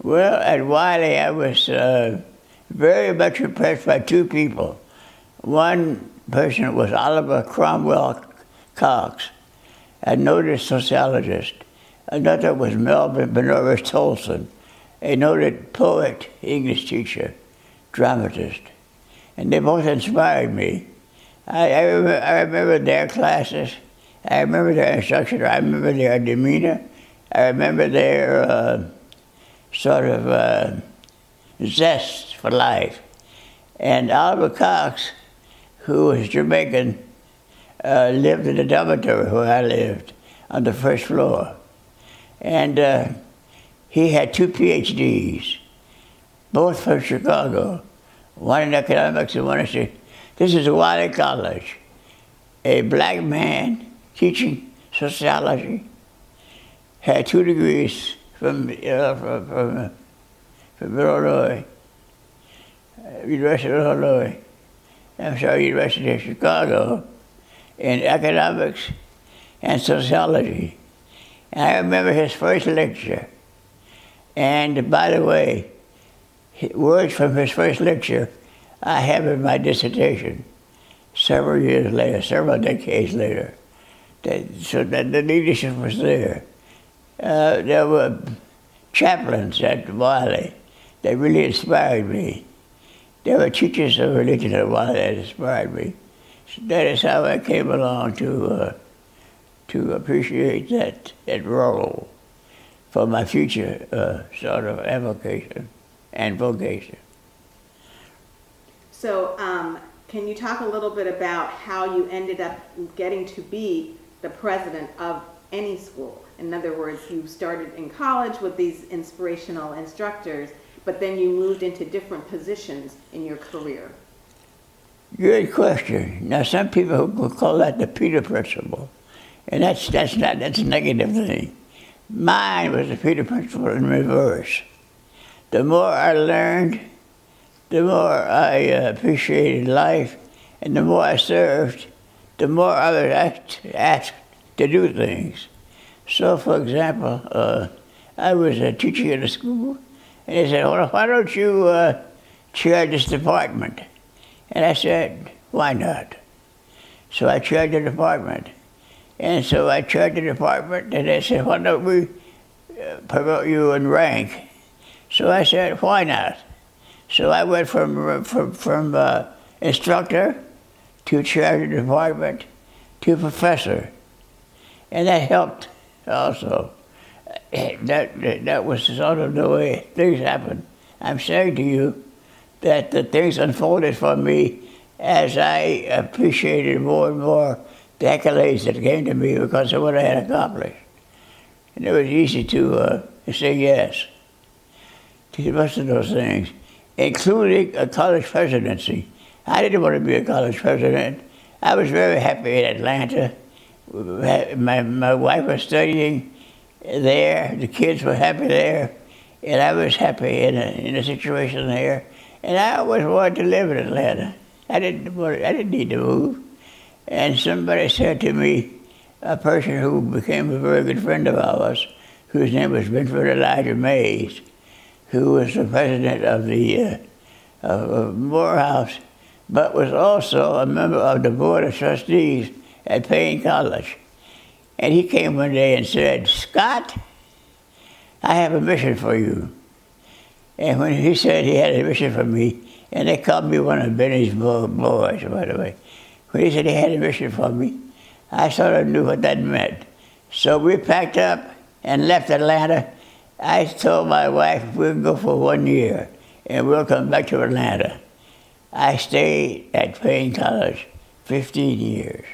Well, at Wiley, I was very much impressed by two people. One person was Oliver Cromwell Cox, a noted sociologist. Another was Melvin Benoist Tolson, a noted poet, English teacher, dramatist. And they both inspired me. I remember their classes. I remember their instruction. I remember their demeanor. I remember their sort of zest for life. And Oliver Cox, who was Jamaican, lived in the dormitory where I lived on the first floor. And he had two PhDs, both from Chicago, one in economics and one in... This is Wiley College, a black man teaching sociology, had 2 degrees from Illinois, University of Illinois, University of Chicago, in economics and sociology. And I remember his first lecture. And by the way, words from his first lecture I have in my dissertation several years later, several decades later. So that the leadership was there. There were chaplains at Wiley that really inspired me. There were teachers of religion at Wiley that inspired me. So that is how I came along to appreciate that role for my future sort of avocation and vocation. So can you talk a little bit about how you ended up getting to be the president of any school? In other words, you started in college with these inspirational instructors, but then you moved into different positions in your career. Good question. Now, some people will call that the Peter Principle, and that's a negative thing. Mine was the Peter Principle in reverse. The more I learned, the more I appreciated life, and the more I served, the more I was asked to do things. So, for example, I was teaching at a school, and they said, well, why don't you chair this department? And I said, why not? So I chaired the department. And so I chaired the department, and they said, why don't we promote you in rank? So I said, why not? So I went from instructor to chair of the department to professor. And that helped also. That was sort of the way things happened. I'm saying to you that the things unfolded for me as I appreciated more and more the accolades that came to me because of what I had accomplished. And it was easy to say yes to most of those things, including a college presidency. I didn't want to be a college president. I was very happy in Atlanta. My wife was studying there. The kids were happy there. And I was happy in a situation there. And I always wanted to live in Atlanta. I didn't need to move. And somebody said to me, a person who became a very good friend of ours, whose name was Benford Elijah Mays, who was the president of the Morehouse, but was also a member of the Board of Trustees at Paine College. And he came one day and said, Scott, I have a mission for you. And when he said he had a mission for me, and they called me one of Benny's boys, by the way. When he said he had a mission for me, I sort of knew what that meant. So we packed up and left Atlanta. I told my wife we'll go for 1 year and we'll come back to Atlanta. I stayed at Paine College 15 years.